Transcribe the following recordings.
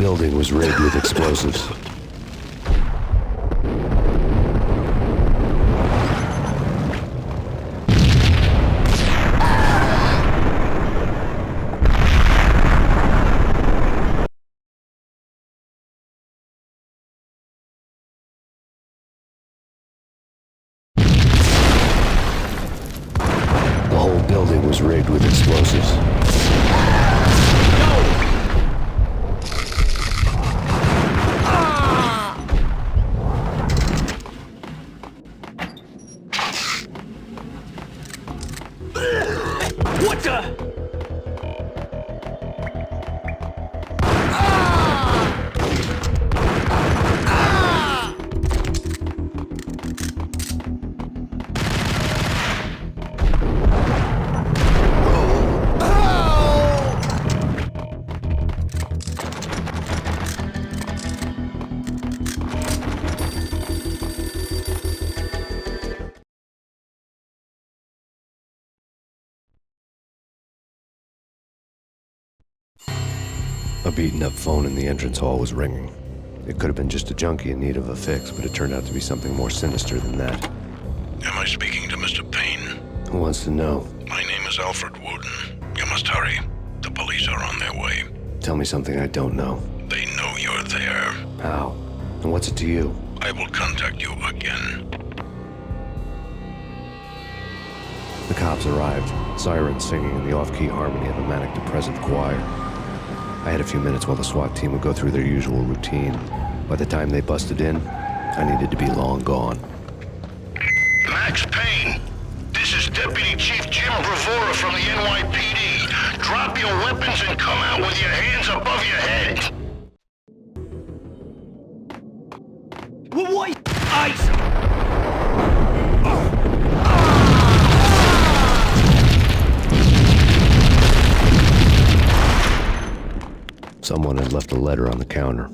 building was rigged with explosives. The whole building was rigged with explosives. What the? A beaten-up phone in the entrance hall was ringing. It could have been just a junkie in need of a fix, but it turned out to be something more sinister than that. Am I speaking to Mr. Payne? Who wants to know? My name is Alfred Wooden. You must hurry. The police are on their way. Tell me something I don't know. They know you're there. How? And what's it to you? I will contact you again. The cops arrived, sirens singing in the off-key harmony of a manic-depressive choir. I had a few minutes while the SWAT team would go through their usual routine. By the time they busted in, I needed to be long gone. Max Payne, this is Deputy Chief Jim Bravura from the NYPD. Drop your weapons and come out with your hands above your head. What? Ice! Someone had left a letter on the counter.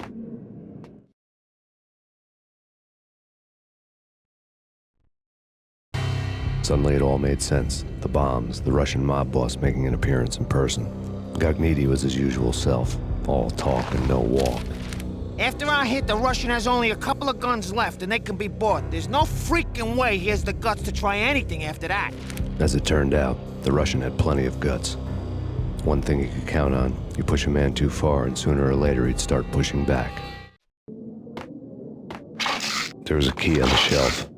Suddenly it all made sense. The bombs, the Russian mob boss making an appearance in person. Gognitti was his usual self, all talk and no walk. After our hit, the Russian has only a couple of guns left, and they can be bought. There's no freaking way he has the guts to try anything after that. As it turned out, the Russian had plenty of guts. One thing you could count on, you push a man too far and sooner or later he'd start pushing back. There was a key on the shelf.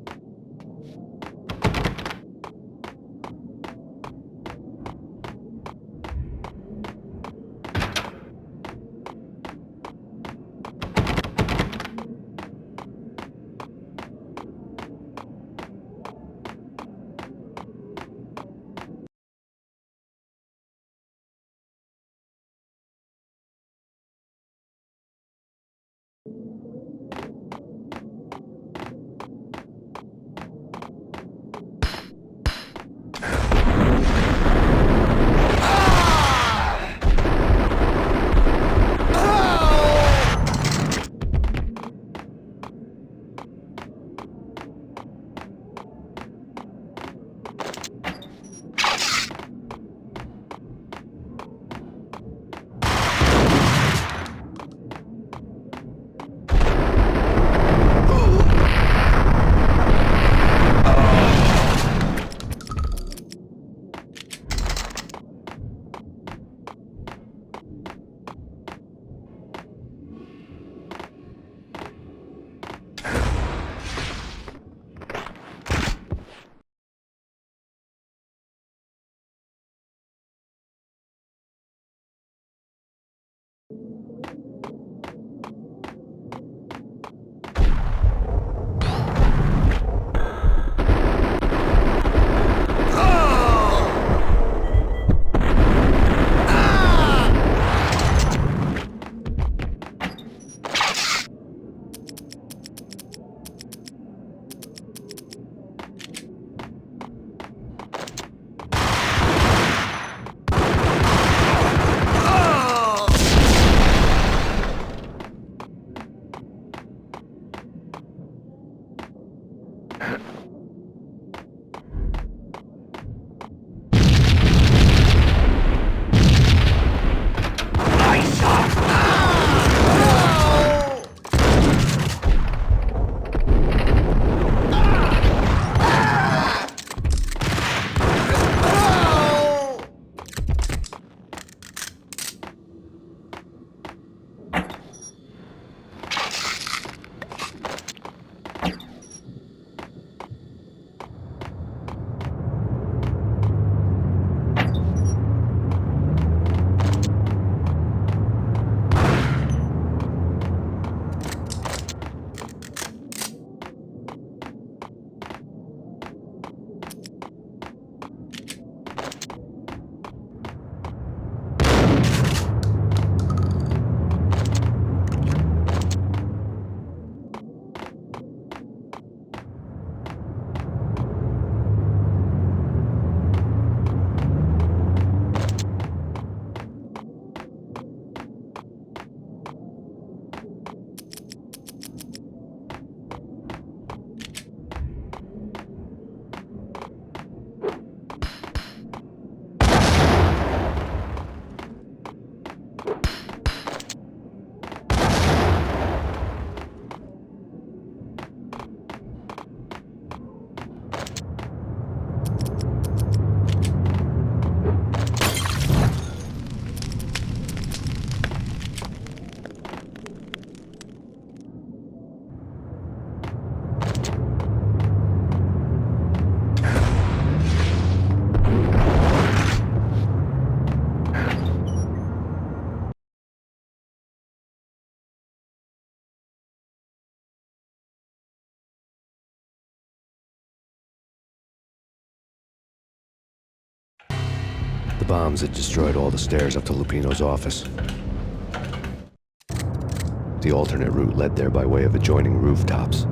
The bombs had destroyed all the stairs up to Lupino's office. The alternate route led there by way of adjoining rooftops.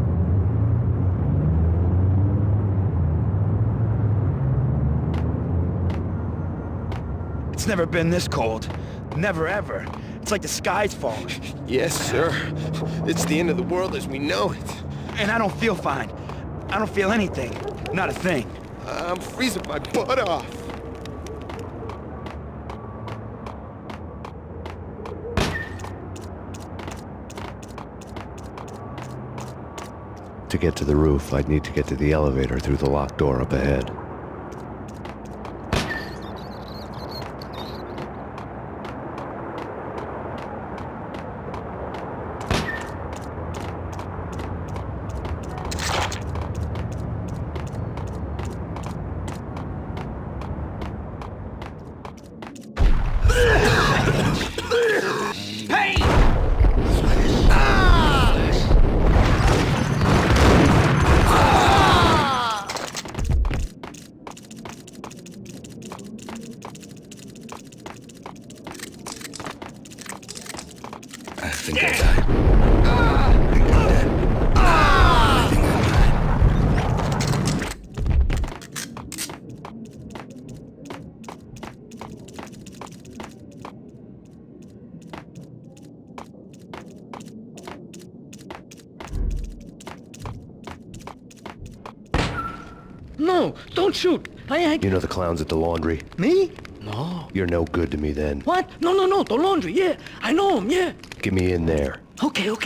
It's never been this cold. Never ever. It's like the sky's falling. Yes, sir. It's the end of the world as we know it. And I don't feel fine. I don't feel anything. Not a thing. I'm freezing my butt off. To get to the roof, I'd need to get to the elevator through the locked door up ahead. Payne! I think I died. I think I'm dead. I think I died. No, don't shoot. I You know the clowns at the laundry? Me? No. You're no good to me then. What? No, the laundry, yeah. I know him, yeah. Get me in there. Okay. A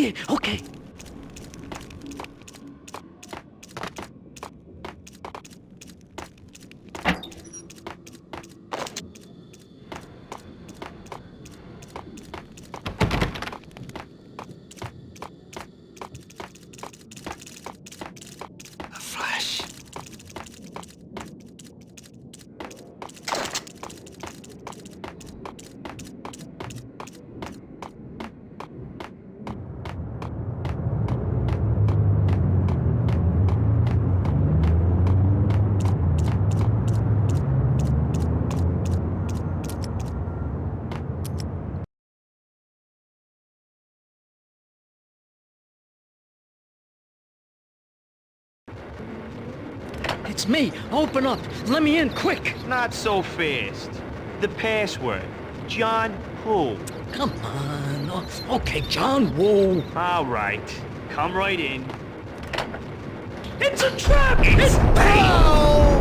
flash. It's me. Open up. Let me in, quick. Not so fast. The password. John who? Come on. Oh, okay, John, whoa. All right. Come right in. It's a trap! It's Payne!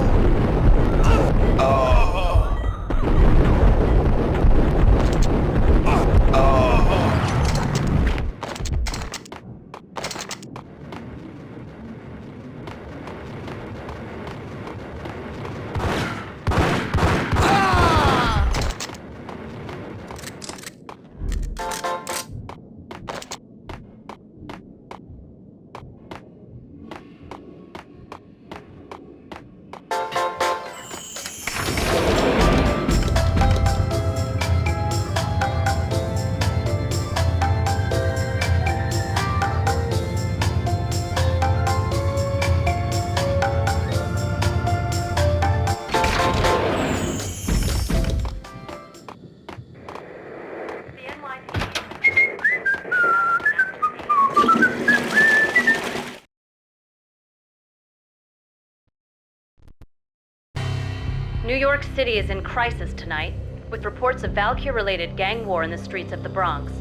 New York City is in crisis tonight, with reports of Valkyr-related gang war in the streets of the Bronx.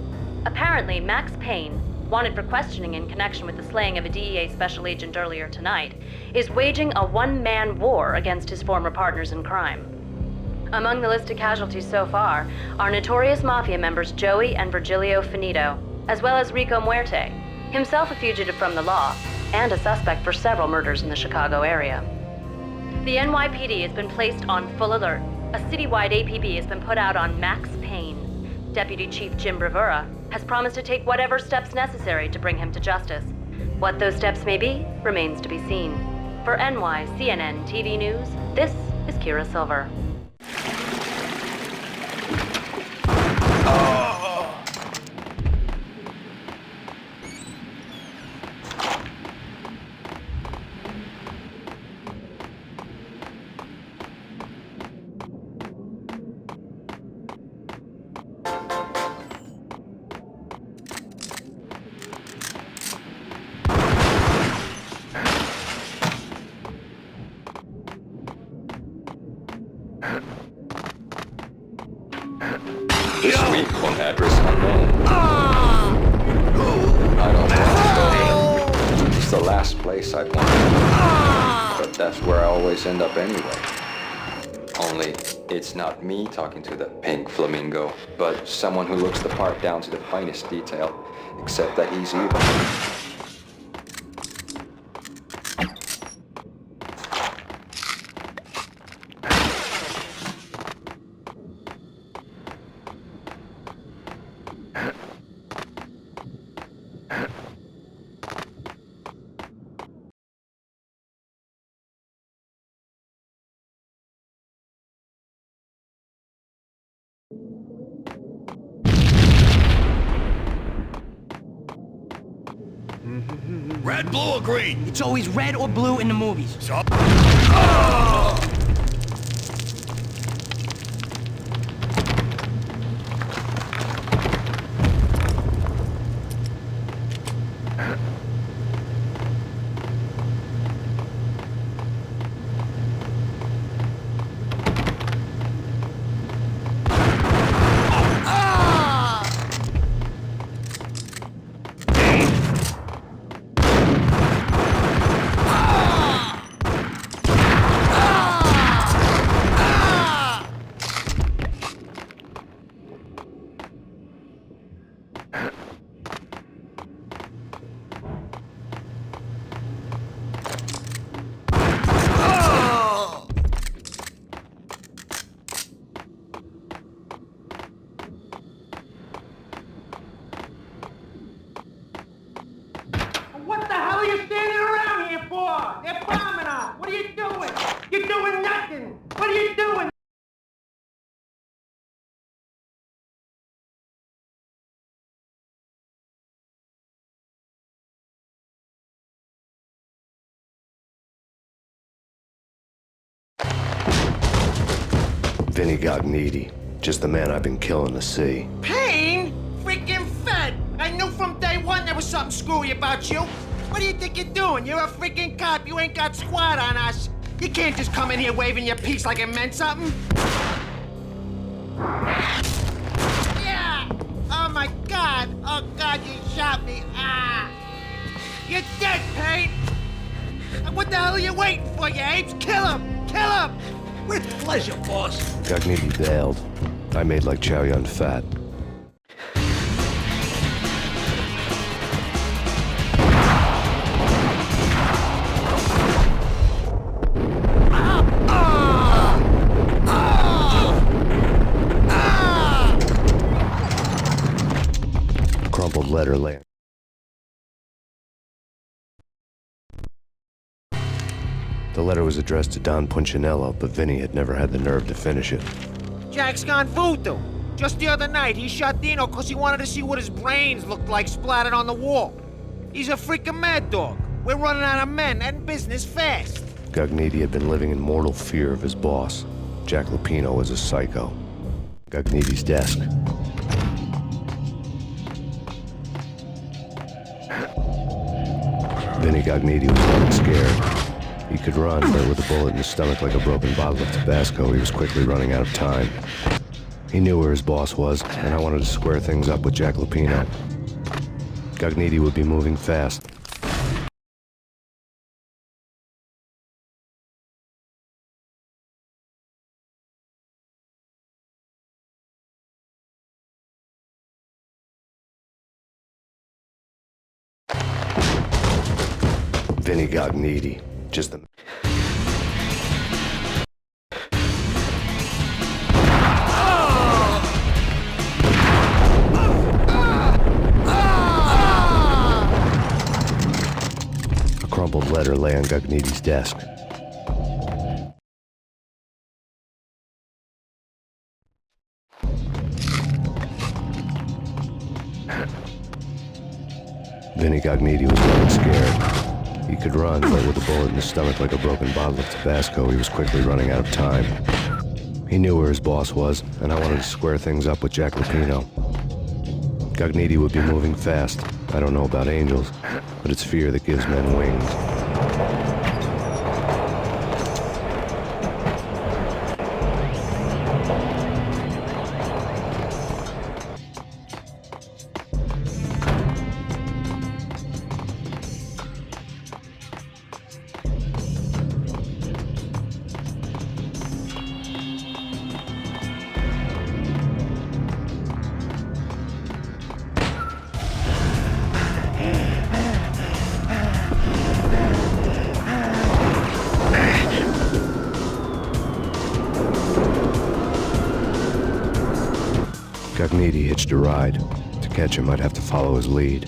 Apparently, Max Payne, wanted for questioning in connection with the slaying of a DEA special agent earlier tonight, is waging a one-man war against his former partners in crime. Among the listed casualties so far are notorious mafia members Joey and Virgilio Finito, as well as Rico Muerte, himself a fugitive from the law, and a suspect for several murders in the Chicago area. The NYPD has been placed on full alert. A citywide APB has been put out on Max Payne. Deputy Chief Jim Bravura has promised to take whatever steps necessary to bring him to justice. What those steps may be remains to be seen. For NYCNN TV News, this is Kira Silver. the last place I'd want to be. But that's where I always end up anyway. Only, it's not me talking to the pink flamingo, but someone who looks the part down to the finest detail, except that he's evil. Red, blue, or green? It's always red or blue in the movies. So What the hell are you standing around here for? They're bombing us. What are you doing? You're doing nothing. What are you doing? Vinny Gognitti, just the man I've been killing to see. Payne? Freaking Fed! I knew from day one there was something screwy about you. What do you think you're doing? You're a freaking cop. You ain't got squad on us. You can't just come in here waving your piece like it meant something. Yeah! Oh my God! Oh God, you shot me! Ah! You're dead, Payne! What the hell are you waiting for, you apes? Kill him! Kill him! with pleasure, boss. Gognitti bailed. I made like Chow Yun Fat. Crumpled letter laying. The letter was addressed to Don Punchinello, but Vinny had never had the nerve to finish it. Jack's gone voodoo. Just the other night, he shot Dino because he wanted to see what his brains looked like splattered on the wall. He's a freaking mad dog. We're running out of men and business fast. Gognitti had been living in mortal fear of his boss. Jack Lupino was a psycho. Gognitti's desk. Vinny Gognitti was running scared. He could run, but with a bullet in his stomach like a broken bottle of Tabasco, he was quickly running out of time. He knew where his boss was, and I wanted to square things up with Jack Lupino. Gognitti would be moving fast. Vinny Gognitti, just the... A crumpled letter lay on Gognitti's desk. Vinny Gognitti was running scared. He could run, but with a bullet in his stomach like a broken bottle of Tabasco, he was quickly running out of time. He knew where his boss was, and I wanted to square things up with Jack Lupino. Gognitti would be moving fast. I don't know about angels, but it's fear that gives men wings. Gognitti hitched a ride. To catch him, I'd have to follow his lead.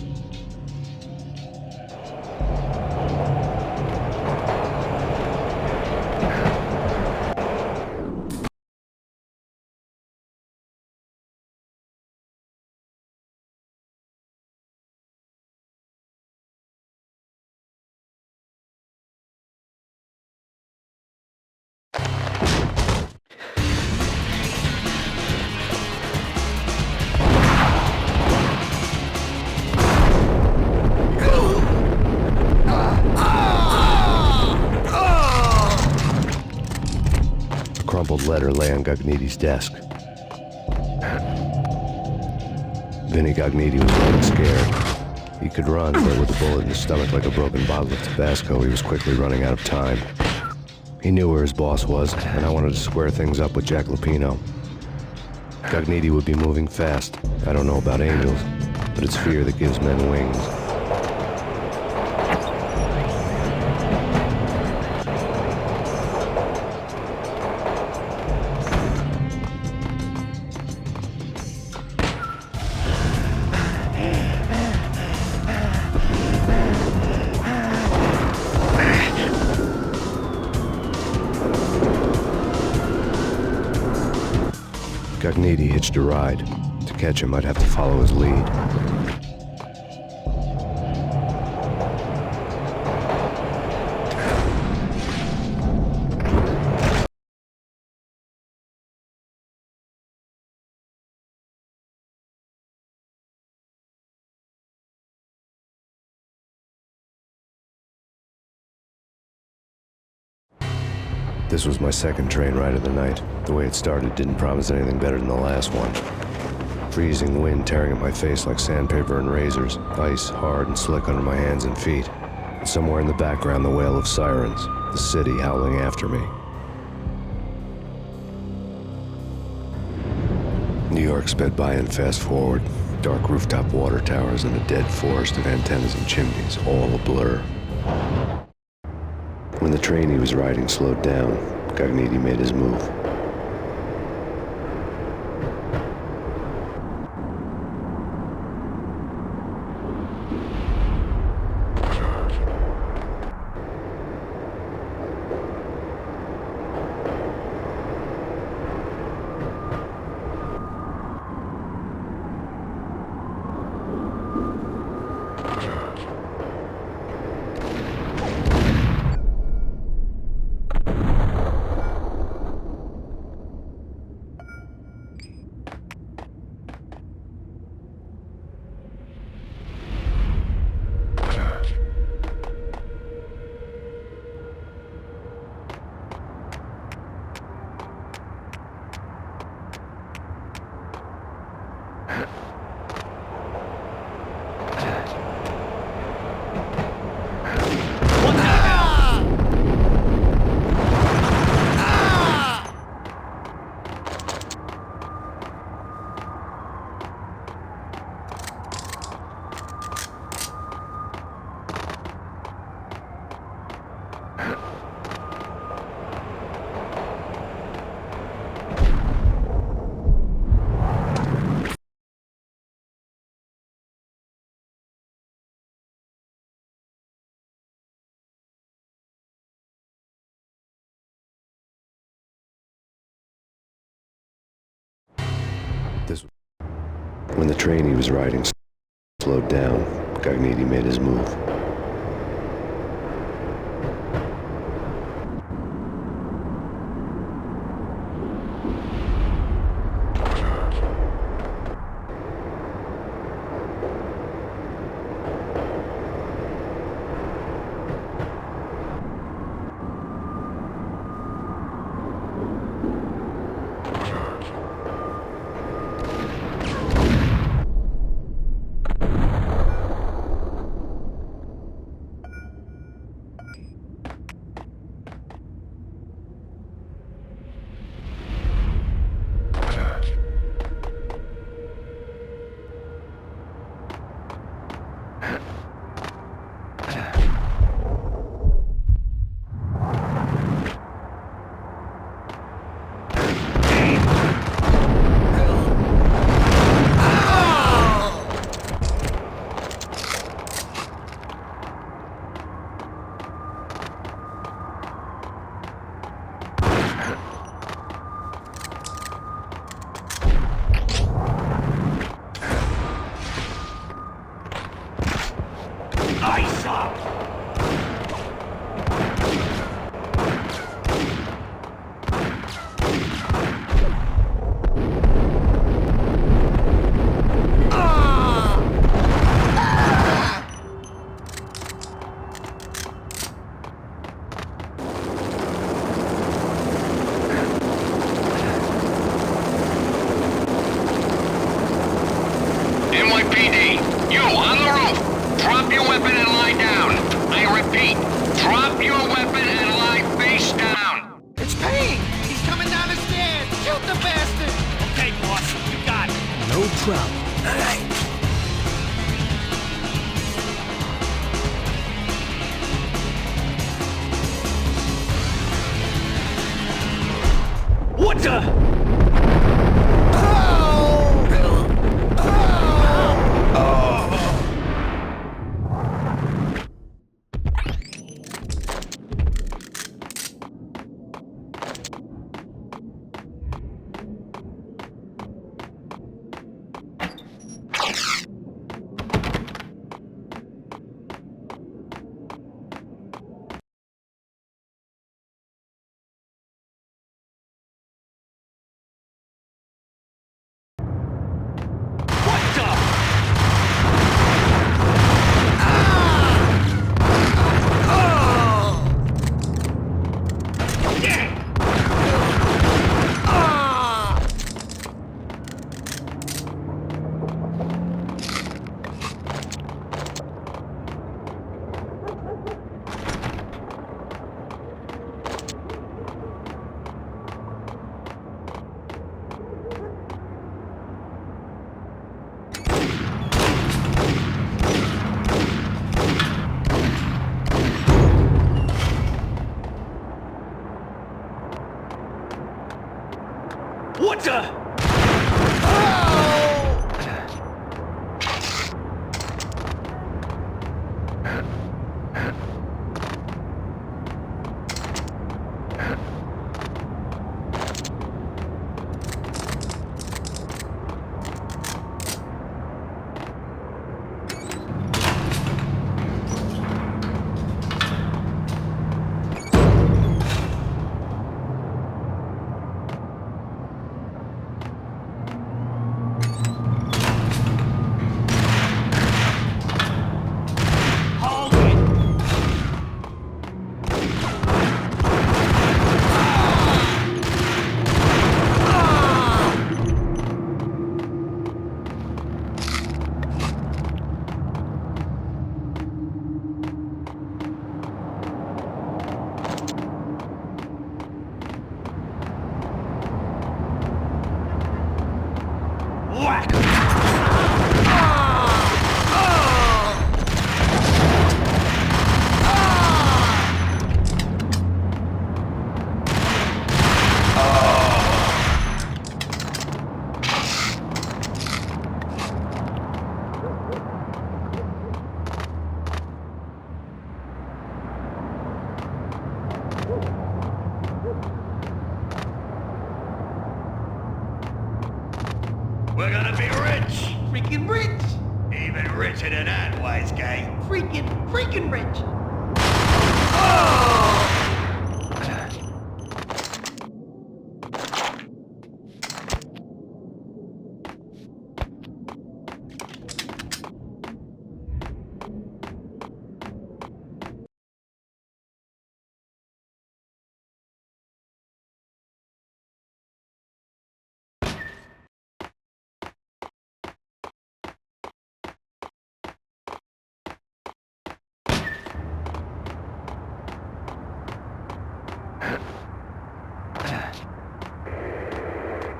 A crumpled letter lay on Gognitti's desk. Vinny Gognitti was running scared. He could run, but with a bullet in his stomach like a broken bottle of Tabasco, he was quickly running out of time. He knew where his boss was, and I wanted to square things up with Jack Lupino. Gognitti would be moving fast. I don't know about angels, but it's fear that gives men wings. Gognitti hitched a ride. To catch him, I'd have to follow his lead. This was my second train ride of the night. The way it started didn't promise anything better than the last one. Freezing wind tearing at my face like sandpaper and razors, ice hard and slick under my hands and feet. And somewhere in the background, the wail of sirens, the city howling after me. New York sped by in fast forward. Dark rooftop water towers and a dead forest of antennas and chimneys, all a blur. When the train he was riding slowed down, Gognitti made his move. When the train he was riding slowed down, Gognitti made his move. NYPD, you on the roof. Drop your weapon and lie down. I repeat, drop your weapon and lie face down. It's Payne! He's coming down the stairs! Shoot the bastard! Okay, boss, you got it. No trouble. All right. What the? What the? We're gonna be rich. Freaking rich! Even richer than that, wise guy. Freaking rich!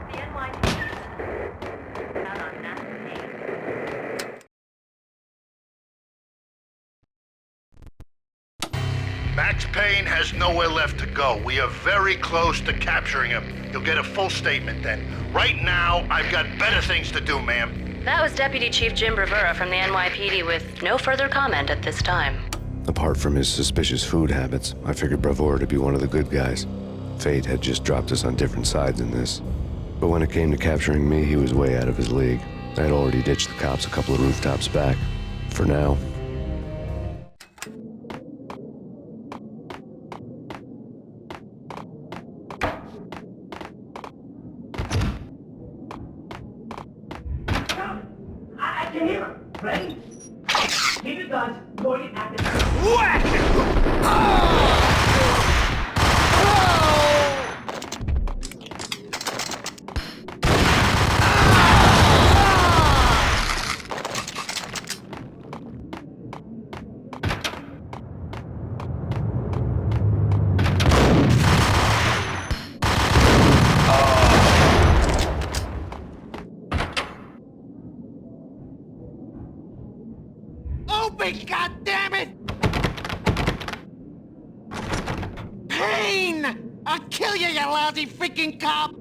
The NYPD out on Max Payne. Max Payne has nowhere left to go. We are very close to capturing him. You'll get a full statement then. Right now, I've got better things to do, ma'am. That was Deputy Chief Jim Rivera from the NYPD with no further comment at this time. Apart from his suspicious food habits, I figured Bravura to be one of the good guys. Fate had just dropped us on different sides in this. But when it came to capturing me, he was way out of his league. I had already ditched the cops a couple of rooftops back. For now. hear? Ready? Keep your guns pointed at the... Open, goddammit! Payne! I'll kill you, you lousy freaking cop!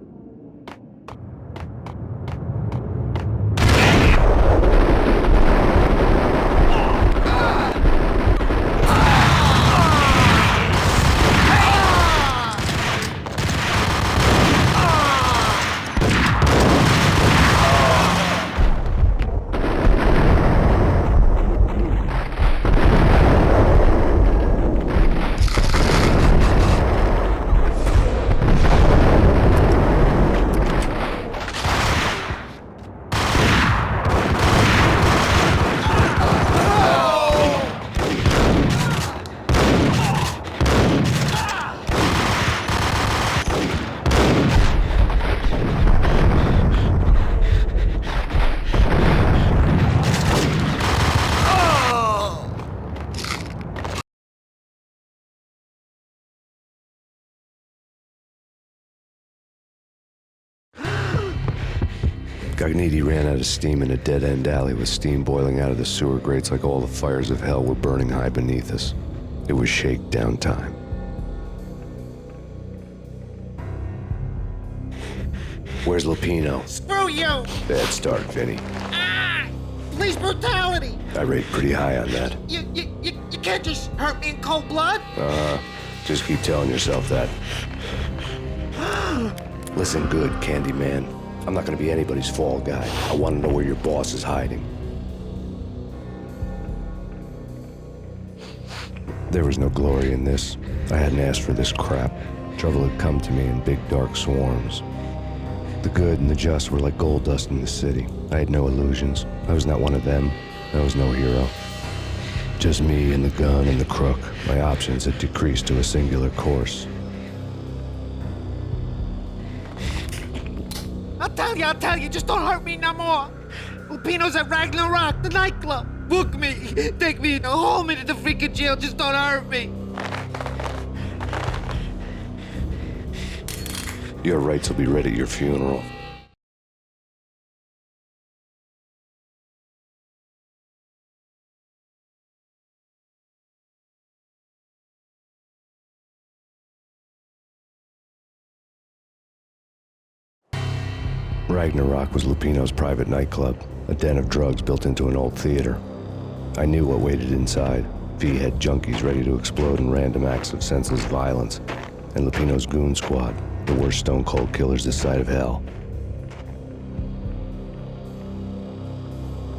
Cogniti ran out of steam in a dead-end alley with steam boiling out of the sewer grates like all the fires of hell were burning high beneath us. It was shakedown time. Where's Lupino? Screw you! Bad start, Vinny. Ah! Police brutality! I rate pretty high on that. You can't just hurt me in cold blood! Just keep telling yourself that. Listen good, Candyman. I'm not gonna be anybody's fall guy. I wanna know where your boss is hiding. There was no glory in this. I hadn't asked for this crap. Trouble had come to me in big dark swarms. The good and the just were like gold dust in the city. I had no illusions. I was not one of them. I was no hero. Just me and the gun and the crook. My options had decreased to a singular course. I'll tell you, just don't hurt me no more. Lupino's at Ragnarok, the nightclub. Book me, take me in, hold me to the freaking jail, just don't hurt me. Your rights will be read at your funeral. Ragnarok was Lupino's private nightclub, a den of drugs built into an old theater. I knew what waited inside. V-head junkies ready to explode in random acts of senseless violence, and Lupino's goon squad, the worst stone-cold killers this side of hell.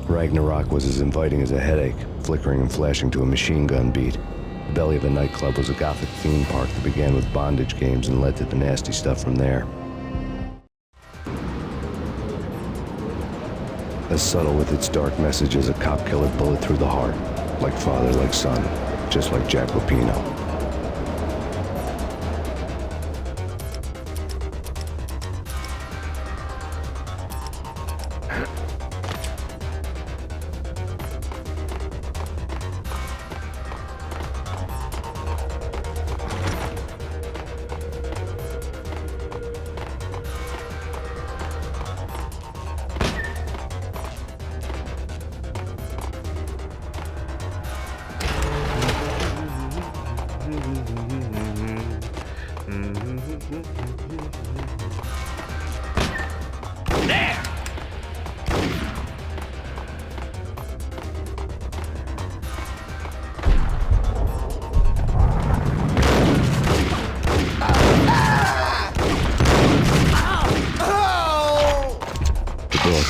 Ragnarok was as inviting as a headache, flickering and flashing to a machine gun beat. The belly of the nightclub was a gothic theme park that began with bondage games and led to the nasty stuff from there. As subtle with its dark message as a cop killer bullet through the heart, like father, like son, just like Jack Lupino.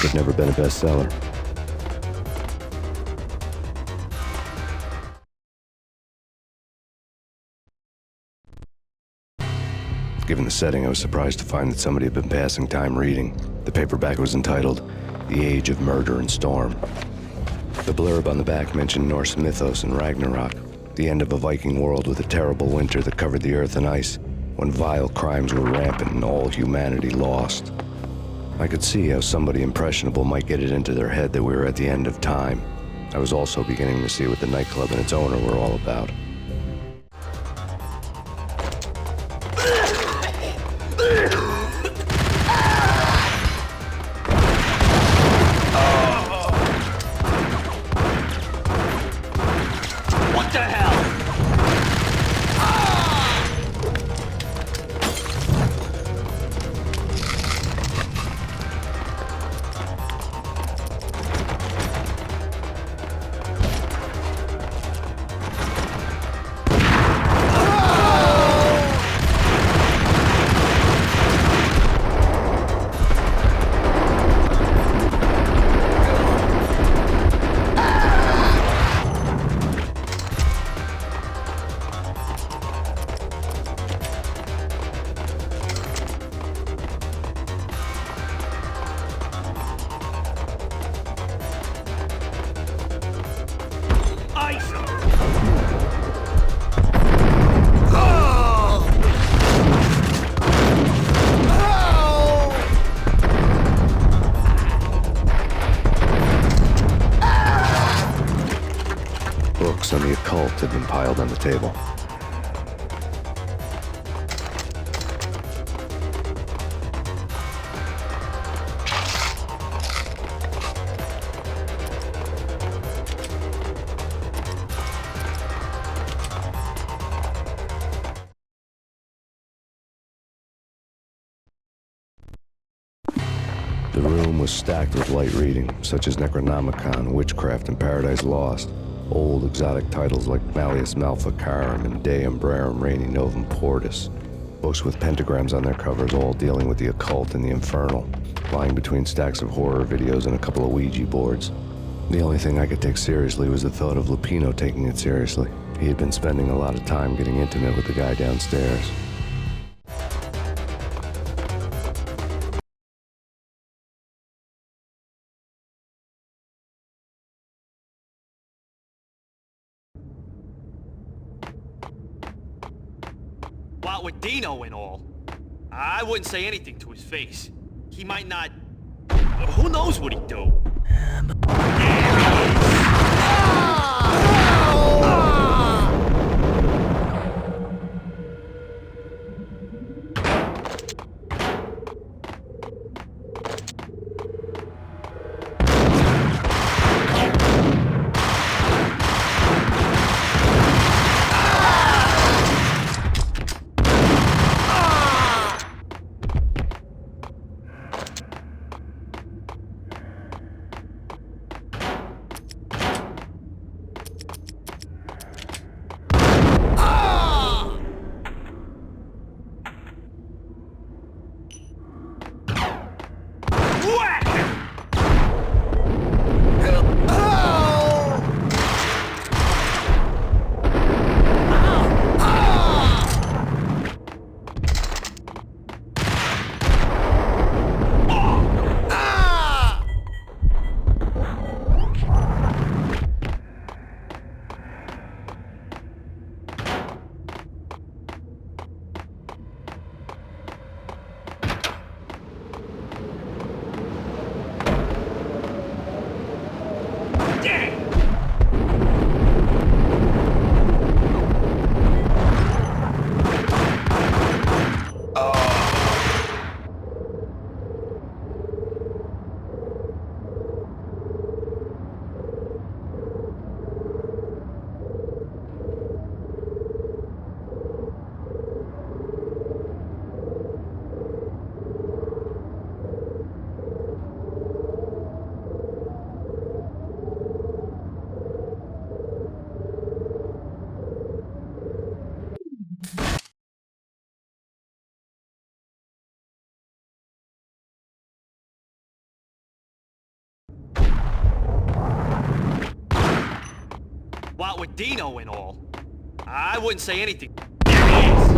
Had never been a bestseller. Given the setting, I was surprised to find that somebody had been passing time reading. The paperback was entitled The Age of Murder and Storm. The blurb on the back mentioned Norse mythos and Ragnarok, the end of a Viking world with a terrible winter that covered the earth in ice, when vile crimes were rampant and all humanity lost. I could see how somebody impressionable might get it into their head that we were at the end of time. I was also beginning to see what the nightclub and its owner were all about. What the hell? Books on the occult had been piled on the table. The room was stacked with light reading, such as Necronomicon, Witchcraft, and Paradise Lost. Old exotic titles like Malleus Maleficarum and De Umbrarum Reini Novum Portis. Books with pentagrams on their covers, all dealing with the occult and the infernal, lying between stacks of horror videos and a couple of Ouija boards. The only thing I could take seriously was the thought of Lupino taking it seriously. He had been spending a lot of time getting intimate with the guy downstairs. What with Dino and all, I wouldn't say anything to his face. He might not... Who knows what he'd do? What with Dino and all, I wouldn't say anything. There he is!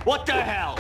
What the hell?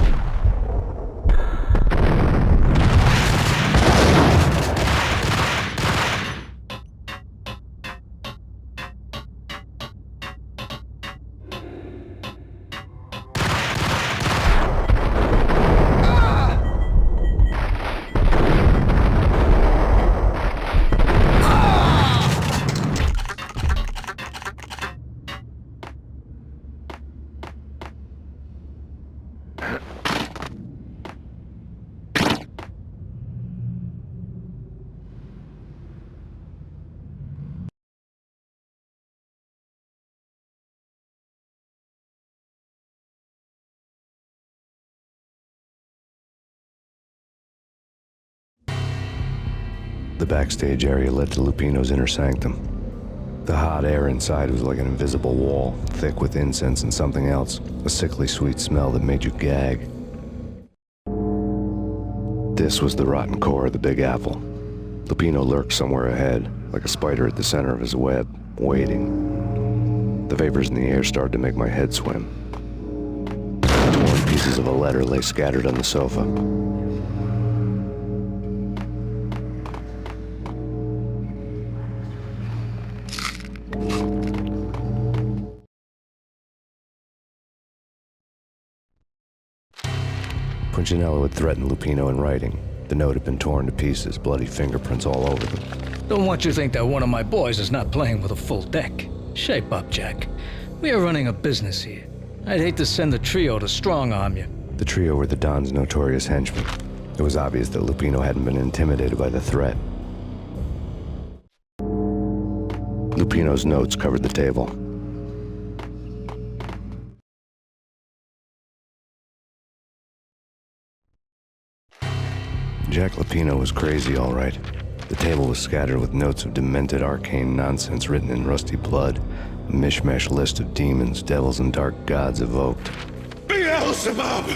The backstage area led to Lupino's inner sanctum. The hot air inside was like an invisible wall, thick with incense and something else, a sickly sweet smell that made you gag. This was the rotten core of the Big Apple. Lupino lurked somewhere ahead, like a spider at the center of his web, waiting. The vapors in the air started to make my head swim. Torn pieces of a letter lay scattered on the sofa. Punchinello had threatened Lupino in writing. The note had been torn to pieces, bloody fingerprints all over them. Don't want you to think that one of my boys is not playing with a full deck. Shape up, Jack. We are running a business here. I'd hate to send the trio to strong-arm you. The trio were the Don's notorious henchmen. It was obvious that Lupino hadn't been intimidated by the threat. Lupino's notes covered the table. Jack Lupino was crazy, all right. The table was scattered with notes of demented arcane nonsense written in rusty blood, a mishmash list of demons, devils, and dark gods evoked. Beelzebub,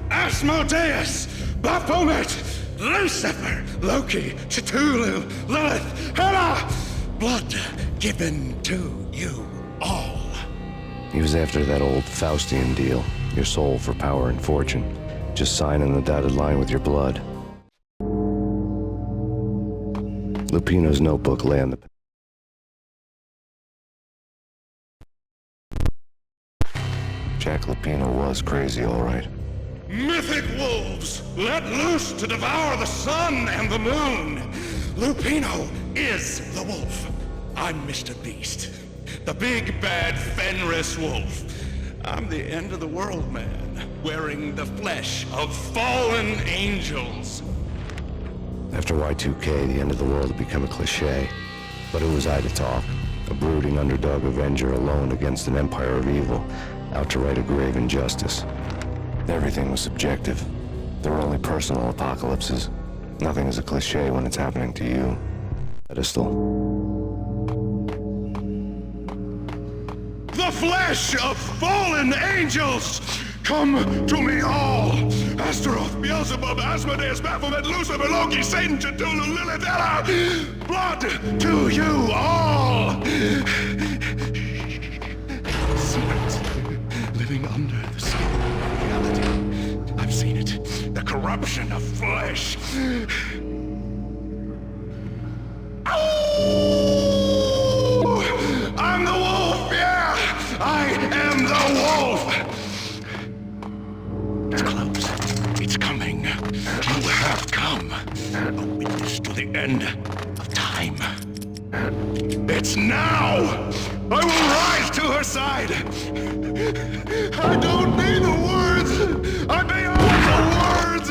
Asmodeus, Baphomet, Lucifer, Loki, Cthulhu, Lilith, Hela, blood given to you all. He was after that old Faustian deal, your soul for power and fortune. Just sign on the dotted line with your blood. Lupino's notebook lay on the... Jack Lupino was crazy, all right. Mythic wolves, let loose to devour the sun and the moon. Lupino is the wolf. I'm Mr. Beast, the big bad Fenris wolf. I'm the end of the world man, wearing the flesh of fallen angels. After Y2K, the end of the world had become a cliché. But it was I to talk, a brooding underdog avenger alone against an empire of evil, out to right a grave injustice. Everything was subjective. There were only personal apocalypses. Nothing is a cliché when it's happening to you. Pedestal. The flesh of fallen angels! Come to me all! Astaroth, Beelzebub, Asmodeus, Baphomet, Lucifer, Loki, Satan, Cthulhu, Lilith, Hela! Blood to you all! Secrets living under the skin of reality. I've seen it. The corruption of flesh. Oh! I'm the wolf, yeah! I am the wolf! It's close. It's coming. You have come. A witness to the end of time. It's now! I will rise to her side! I don't need the words! I'm beyond the words!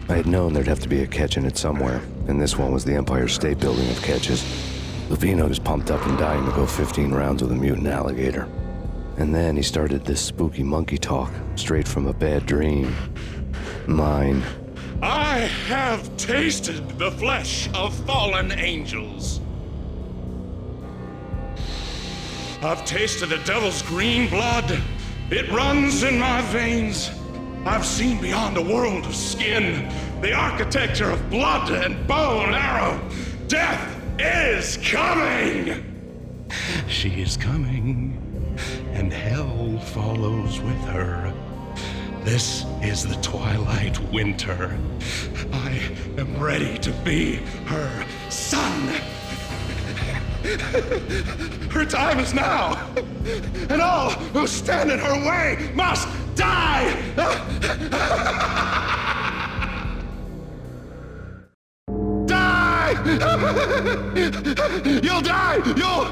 I had known there'd have to be a catch in it somewhere, and this one was the Empire State Building of catches. Lupino was pumped up and dying to go 15 rounds with a mutant alligator. And then he started this spooky monkey talk, straight from a bad dream. Mine. I have tasted the flesh of fallen angels. I've tasted the devil's green blood. It runs in my veins. I've seen beyond a world of skin, the architecture of blood and bow and arrow. Death is coming! She is coming, and hell follows with her. This is the twilight winter. I am ready to be her son. Her time is now, and all who stand in her way must die! Die! You'll die! You'll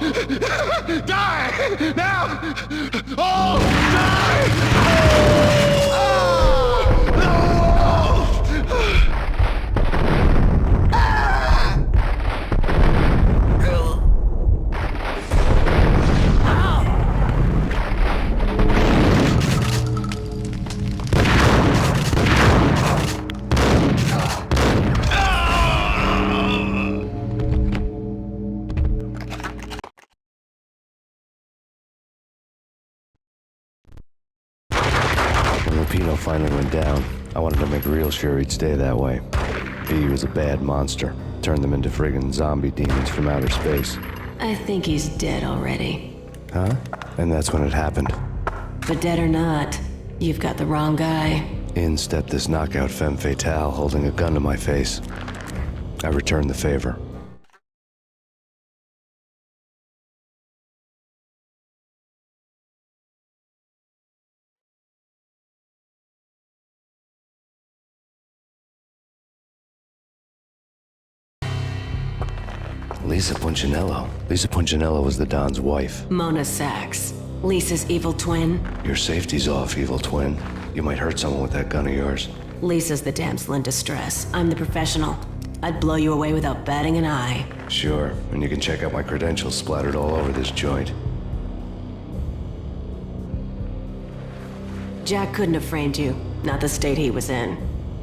die! Now! Oh, die! Oh, no! Lupino finally went down. I wanted to make real sure he'd stay that way. V was a bad monster. Turned them into friggin' zombie demons from outer space. I think he's dead already. Huh? And that's when it happened. But dead or not, you've got the wrong guy. In stepped this knockout femme fatale holding a gun to my face. I returned the favor. Lisa Punchinello. Lisa Punchinello was the Don's wife. Mona Sachs. Lisa's evil twin. Your safety's off, evil twin. You might hurt someone with that gun of yours. Lisa's the damsel in distress. I'm the professional. I'd blow you away without batting an eye. Sure, and you can check out my credentials splattered all over this joint. Jack couldn't have framed you. Not the state he was in.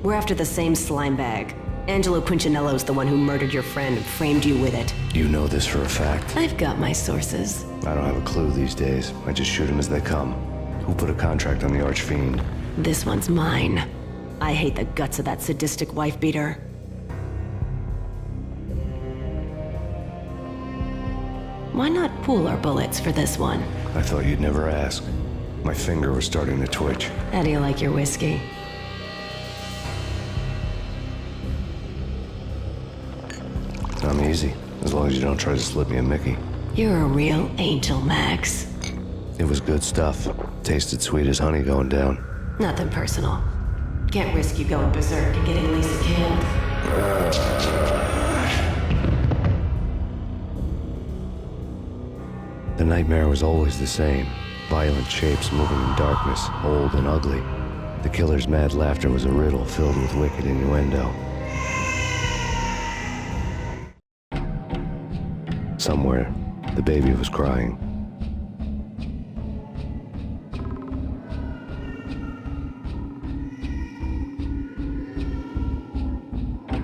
We're after the same slime bag. Angelo Punchinello's the one who murdered your friend and framed you with it. You know this for a fact. I've got my sources. I don't have a clue these days. I just shoot them as they come. Who put a contract on the Archfiend? This one's mine. I hate the guts of that sadistic wife-beater. Why not pool our bullets for this one? I thought you'd never ask. My finger was starting to twitch. How do you like your whiskey? I'm easy, as long as you don't try to slip me a Mickey. You're a real angel, Max. It was good stuff. Tasted sweet as honey going down. Nothing personal. Can't risk you going berserk and getting Lisa killed. The nightmare was always the same. Violent shapes moving in darkness, old and ugly. The killer's mad laughter was a riddle filled with wicked innuendo. Somewhere, the baby was crying.